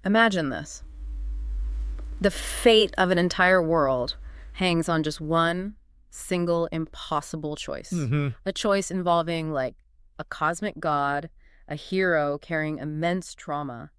Imagine this. The fate of an entire world hangs on just one single impossible choice. A choice involving, like, a cosmic god, a hero carrying immense trauma,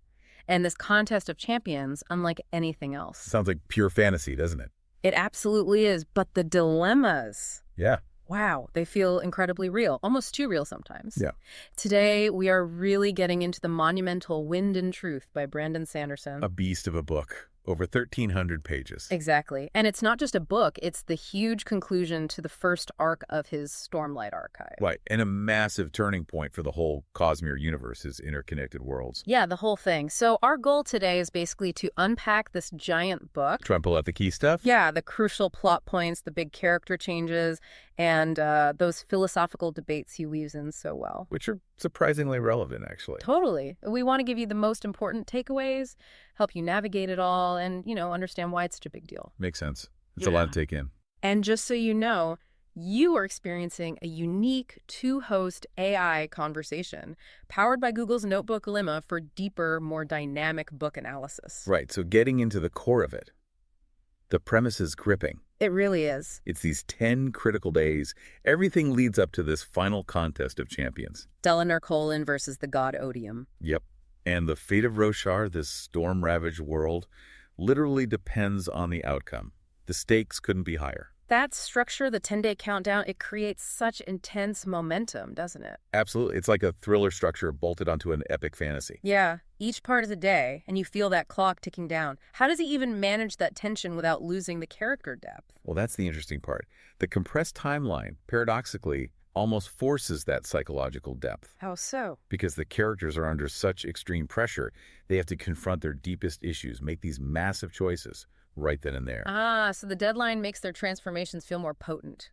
and this contest of champions unlike anything else. Sounds like pure fantasy, doesn't it? It absolutely is, but the dilemmas, Yeah. wow, they feel incredibly real, almost too real sometimes. Yeah. Today, we are really getting into the monumental Wind and Truth by Brandon Sanderson. A beast of a book. Over 1,300 pages. Exactly. And it's not just a book, it's the huge conclusion to the first arc of his Stormlight Archive. Right, and a massive turning point for the whole Cosmere universe's interconnected worlds. Yeah, the whole thing. So our goal today is basically to unpack this giant book. Try and pull out the key stuff? Yeah, the crucial plot points, the big character changes, and those philosophical debates he weaves in so well. Which are surprisingly relevant, actually. Totally. We want to give you the most important takeaways, help you navigate it all, and, understand why it's such a big deal. Makes sense. It's a lot to take in. And just so you know, you are experiencing a unique two-host AI conversation powered by Google's NotebookLM for deeper, more dynamic book analysis. Right, so getting into the core of it. The premise is gripping. It really is. It's these 10 critical days. Everything leads up to this final contest of champions. Dalinar Kholin versus the god Odium. Yep. And the fate of Roshar, this storm-ravaged world, literally depends on the outcome. The stakes couldn't be higher. That structure, the 10-day countdown, it creates such intense momentum, doesn't it? Absolutely. It's like a thriller structure bolted onto an epic fantasy. Yeah. Each part is a day, and you feel that clock ticking down. How does he even manage that tension without losing the character depth? Well, that's the interesting part. The compressed timeline, paradoxically, almost forces that psychological depth. How so? Because the characters are under such extreme pressure, they have to confront their deepest issues, make these massive choices right then and there. Ah, so the deadline makes their transformations feel more potent.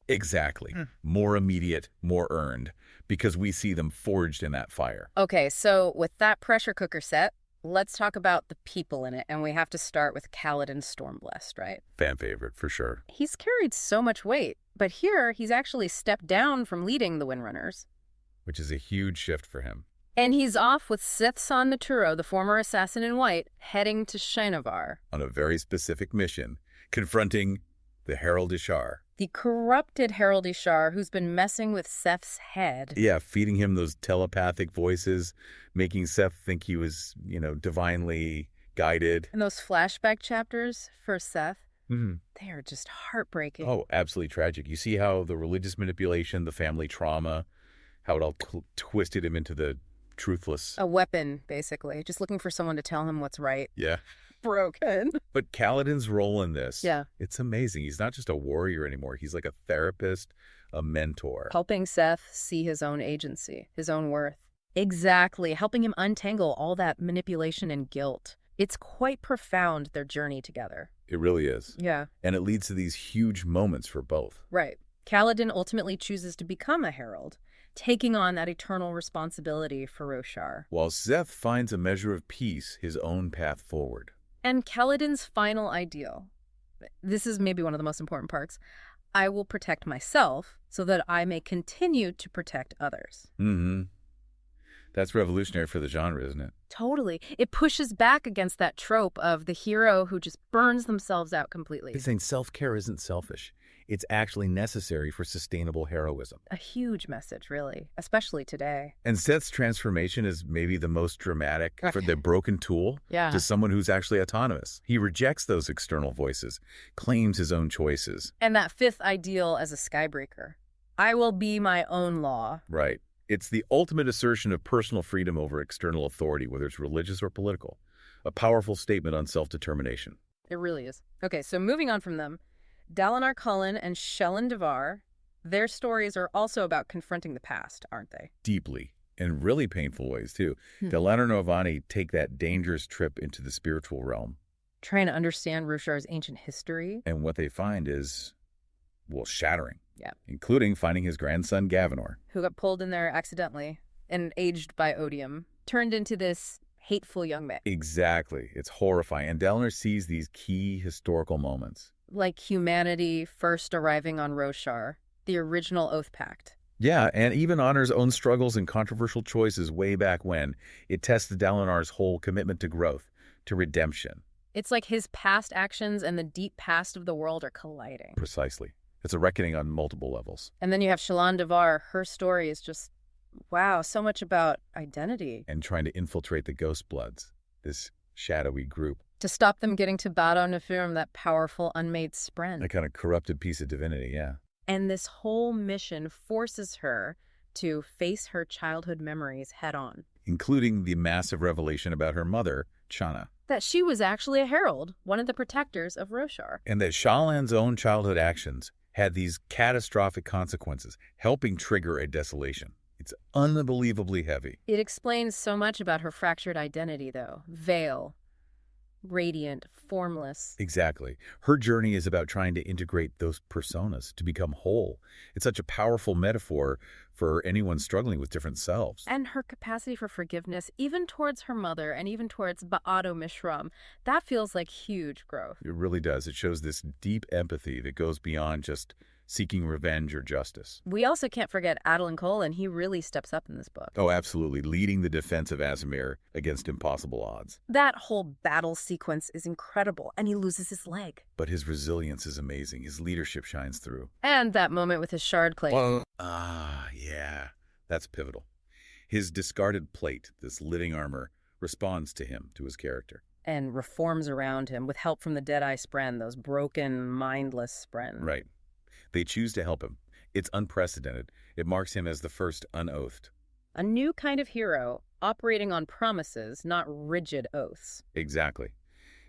Exactly. More immediate, more earned, because we see them forged in that fire. Okay, so with that pressure cooker set, let's talk about the people in it, and we have to start with Kaladin Stormblessed, right? Fan favorite, for sure. He's carried so much weight, but here he's actually stepped down from leading the Windrunners. Which is a huge shift for him. And he's off with Sith San Naturo, the former assassin in white, heading to Shinovar. On a very specific mission, confronting the Herald Ishar. The corrupted Herald Ishar who's been messing with Seth's head. Yeah, feeding him those telepathic voices, making Seth think he was, divinely guided. And those flashback chapters for Seth, Mm-hmm. they are just heartbreaking. Oh, absolutely tragic. You see how the religious manipulation, the family trauma, how it all twisted him into the truthless. A weapon, basically. Just looking for someone to tell him what's right. Yeah. Broken. But Kaladin's role in this, Yeah. It's amazing. He's not just a warrior anymore. He's like a therapist, a mentor. Helping Seth see his own agency, his own worth. Exactly. Helping him untangle all that manipulation and guilt. It's quite profound, their journey together. It really is. Yeah. And it leads to these huge moments for both. Right. Kaladin ultimately chooses to become a herald, taking on that eternal responsibility for Roshar. While Seth finds a measure of peace, his own path forward. And Kaladin's final ideal. This is maybe one of the most important parts. I will protect myself so that I may continue to protect others. Mm-hmm. That's revolutionary for the genre, isn't it? Totally. It pushes back against that trope of the hero who just burns themselves out completely. He's saying self-care isn't selfish. It's actually necessary for sustainable heroism. A huge message, really, especially today. And Seth's transformation is maybe the most dramatic for the broken tool to someone who's actually autonomous. He rejects those external voices, claims his own choices. And that fifth ideal as a skybreaker. I will be my own law. Right. It's the ultimate assertion of personal freedom over external authority, whether it's religious or political. A powerful statement on self-determination. It really is. Okay, so moving on from them, Dalinar Kholin and Shelyn Devar, their stories are also about confronting the past, aren't they? Deeply, in really painful ways, too. Dalinar and Navani take that dangerous trip into the spiritual realm. Trying to understand Roshar's ancient history. And what they find is, well, shattering. Yeah. Including finding his grandson, Gavinor. Who got pulled in there accidentally and aged by Odium, turned into this hateful young man. Exactly. It's horrifying. And Dalinar sees these key historical moments. Like humanity first arriving on Roshar, the original Oath Pact, Yeah, and even Honor's own struggles and controversial choices way back when, it tested Dalinar's whole commitment to growth, to redemption. It's like his past actions and the deep past of the world are colliding. Precisely. It's a reckoning on multiple levels. And then you have Shallan Devar. Her story is just, wow, so much about identity. And trying to infiltrate the Ghost Bloods, this shadowy group. To stop them getting to Bado Nefirim, that powerful unmade spren. A kind of corrupted piece of divinity, yeah. And this whole mission forces her to face her childhood memories head on. Including the massive revelation about her mother, Chana. That she was actually a herald, one of the protectors of Roshar. And that Shallan's own childhood actions had these catastrophic consequences, helping trigger a desolation. It's unbelievably heavy. It explains so much about her fractured identity, though. Veil, radiant, formless. Exactly. Her journey is about trying to integrate those personas to become whole. It's such a powerful metaphor for anyone struggling with different selves. And her capacity for forgiveness, even towards her mother and even towards Ba'ado Mishram, that feels like huge growth. It really does. It shows this deep empathy that goes beyond just seeking revenge or justice. We also can't forget Dalinar Kholin. He really steps up in this book. Oh, absolutely. Leading the defense of Cosmere against impossible odds. That whole battle sequence is incredible, and he loses his leg. But his resilience is amazing. His leadership shines through. And that moment with his shard plate. Yeah. That's pivotal. His discarded plate, this living armor, responds to him, to his character. And reforms around him with help from the Deadeye Spren, those broken, mindless Spren. Right. They choose to help him. It's unprecedented. It marks him as the first unoathed. A new kind of hero, operating on promises, not rigid oaths. Exactly.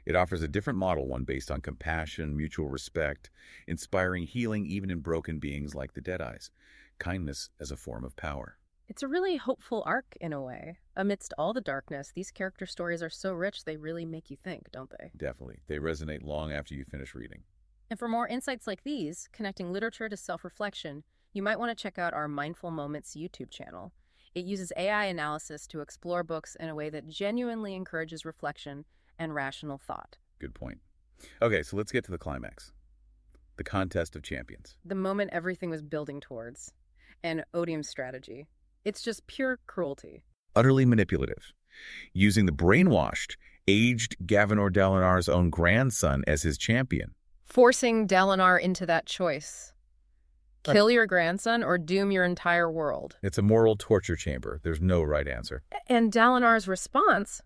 It offers a different model, one based on compassion, mutual respect, inspiring healing even in broken beings like the Deadeyes. Kindness as a form of power. It's a really hopeful arc, in a way. Amidst all the darkness, these character stories are so rich they really make you think, don't they? Definitely. They resonate long after you finish reading. And for more insights like these, connecting literature to self-reflection, you might want to check out our Mindful Moments YouTube channel. It uses AI analysis to explore books in a way that genuinely encourages reflection and rational thought. Good point. Okay, so let's get to the climax. The contest of champions. The moment everything was building towards. And Odium's strategy. It's just pure cruelty. Utterly manipulative. Using the brainwashed, aged Gavinor Dalinar's own grandson as his champion. Forcing Dalinar into that choice. Kill your grandson or doom your entire world. It's a moral torture chamber. There's no right answer. And Dalinar's response,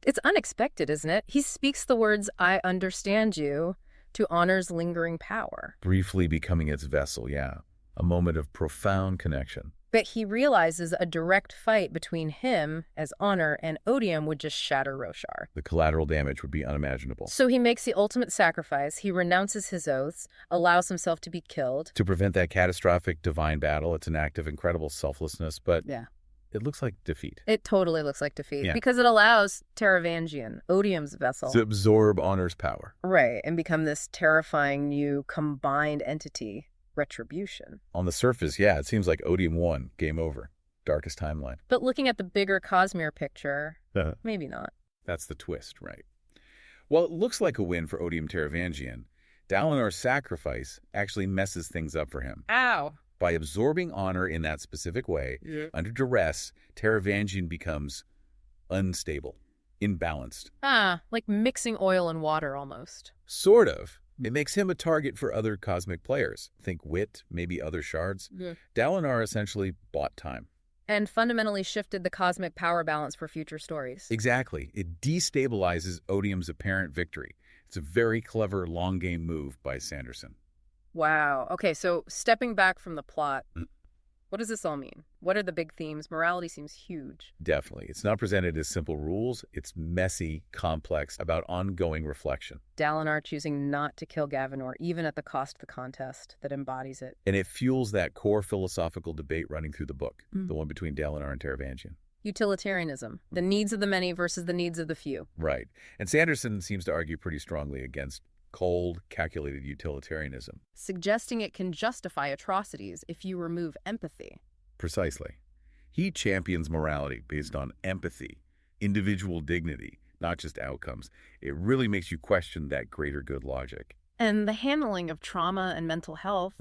it's unexpected, isn't it? He speaks the words, "I understand you," to Honor's lingering power. Briefly becoming its vessel, yeah. A moment of profound connection. But he realizes a direct fight between him as Honor and Odium would just shatter Roshar. The collateral damage would be unimaginable. So he makes the ultimate sacrifice. He renounces his oaths, allows himself to be killed. To prevent that catastrophic divine battle, it's an act of incredible selflessness, but yeah, it looks like defeat. It totally looks like defeat because it allows Taravangian, Odium's vessel, to absorb Honor's power. Right, and become this terrifying new combined entity. Retribution. On the surface, yeah, it seems like Odium won. Game over. Darkest timeline. But looking at the bigger Cosmere picture, maybe not. That's the twist, right? While it looks like a win for Odium Taravangian, Dalinar's sacrifice actually messes things up for him. Ow! By absorbing Honor in that specific way, under duress, Taravangian becomes unstable, imbalanced. Like mixing oil and water almost. Sort of. It makes him a target for other cosmic players. Think Wit, maybe other shards. Dalinar essentially bought time. And fundamentally shifted the cosmic power balance for future stories. Exactly. It destabilizes Odium's apparent victory. It's a very clever long game move by Sanderson. Wow. Okay, so stepping back from the plot, what does this all mean? What are the big themes? Morality seems huge. Definitely. It's not presented as simple rules. It's messy, complex, about ongoing reflection. Dalinar choosing not to kill Gavinor, even at the cost of the contest that embodies it. And it fuels that core philosophical debate running through the book, the one between Dalinar and Taravangian. Utilitarianism, the needs of the many versus the needs of the few. Right. And Sanderson seems to argue pretty strongly against cold, calculated utilitarianism. Suggesting it can justify atrocities if you remove empathy. Precisely. He champions morality based on empathy, individual dignity, not just outcomes. It really makes you question that greater good logic. And the handling of trauma and mental health.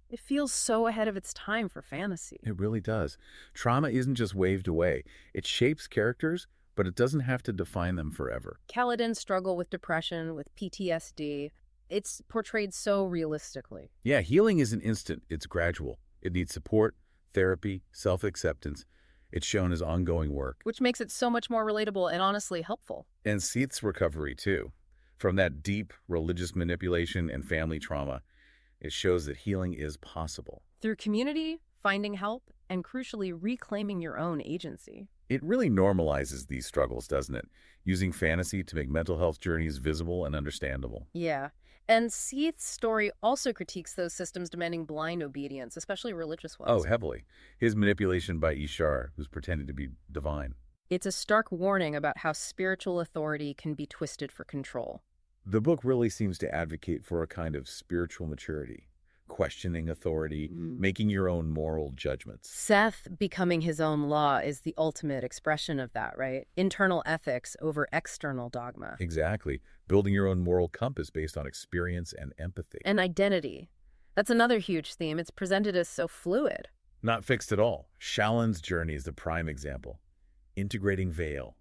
It feels so ahead of its time for fantasy. It really does. Trauma isn't just waved away. It shapes characters, but it doesn't have to define them forever. Kaladin's struggle with depression, with PTSD, it's portrayed so realistically. Yeah, healing isn't instant. It's gradual. It needs support, therapy, self-acceptance. It's shown as ongoing work. Which makes it so much more relatable and honestly helpful. And Seath's recovery, too. From that deep religious manipulation and family trauma, it shows that healing is possible. Through community, finding help, and crucially reclaiming your own agency. It really normalizes these struggles, doesn't it? Using fantasy to make mental health journeys visible and understandable. Yeah. And Seath's story also critiques those systems demanding blind obedience, especially religious ones. Oh, heavily. His manipulation by Ishar, who's pretending to be divine. It's a stark warning about how spiritual authority can be twisted for control. The book really seems to advocate for a kind of spiritual maturity, questioning authority, making your own moral judgments. Seth becoming his own law is the ultimate expression of that, right? Internal ethics over external dogma. Exactly. Building your own moral compass based on experience and empathy. And identity. That's another huge theme. It's presented as so fluid. Not fixed at all. Shallan's journey is the prime example. Integrating veil,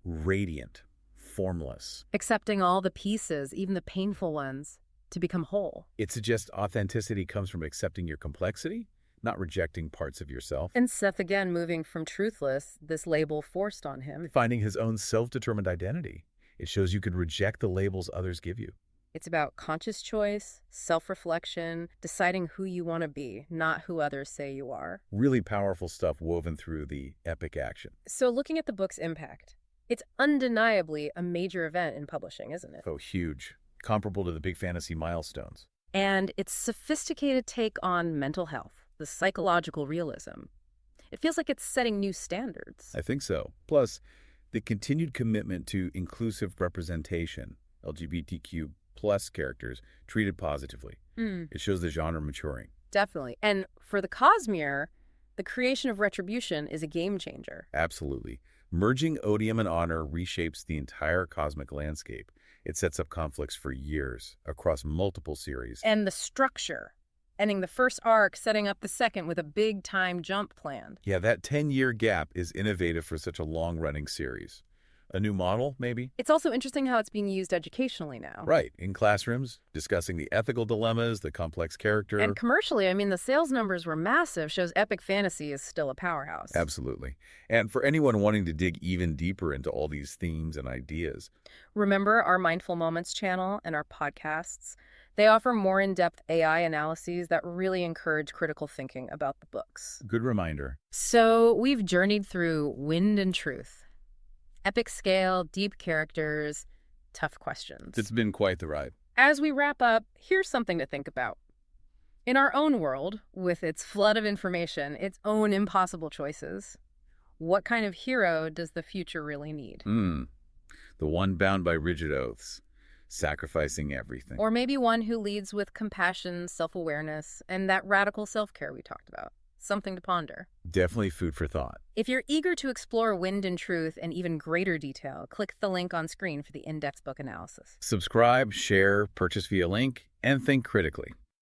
radiant, formless. Accepting all the pieces, even the painful ones, to become whole. It suggests authenticity comes from accepting your complexity, not rejecting parts of yourself. And Seth again moving from truthless, this label forced on him. Finding his own self-determined identity. It shows you can reject the labels others give you. It's about conscious choice, self-reflection, deciding who you want to be, not who others say you are. Really powerful stuff woven through the epic action. So looking at the book's impact, it's undeniably a major event in publishing, isn't it? Oh, huge. Comparable to the big fantasy milestones. And its sophisticated take on mental health, the psychological realism. It feels like it's setting new standards. I think so. Plus, the continued commitment to inclusive representation, LGBTQ plus characters treated positively. It shows the genre maturing. Definitely. And for the Cosmere, the creation of Retribution is a game changer. Absolutely. Merging Odium and Honor reshapes the entire cosmic landscape. It sets up conflicts for years across multiple series. And the structure, ending the first arc, setting up the second with a big time jump planned. Yeah, that 10-year gap is innovative for such a long-running series. A new model, maybe? It's also interesting how it's being used educationally now. Right, in classrooms, discussing the ethical dilemmas, the complex character. And commercially, I mean, the sales numbers were massive, shows epic fantasy is still a powerhouse. Absolutely. And for anyone wanting to dig even deeper into all these themes and ideas. Remember our Mindful Moments channel and our podcasts? They offer more in-depth AI analyses that really encourage critical thinking about the books. Good reminder. So we've journeyed through Wind and Truth. Epic scale, deep characters, tough questions. It's been quite the ride. As we wrap up, here's something to think about. In our own world, with its flood of information, its own impossible choices, what kind of hero does the future really need? The one bound by rigid oaths, sacrificing everything. Or maybe one who leads with compassion, self-awareness, and that radical self-care we talked about. Something to ponder. Definitely food for thought. If you're eager to explore Wind and Truth in even greater detail, click the link on screen for the in-depth book analysis. Subscribe, share, purchase via link, and think critically.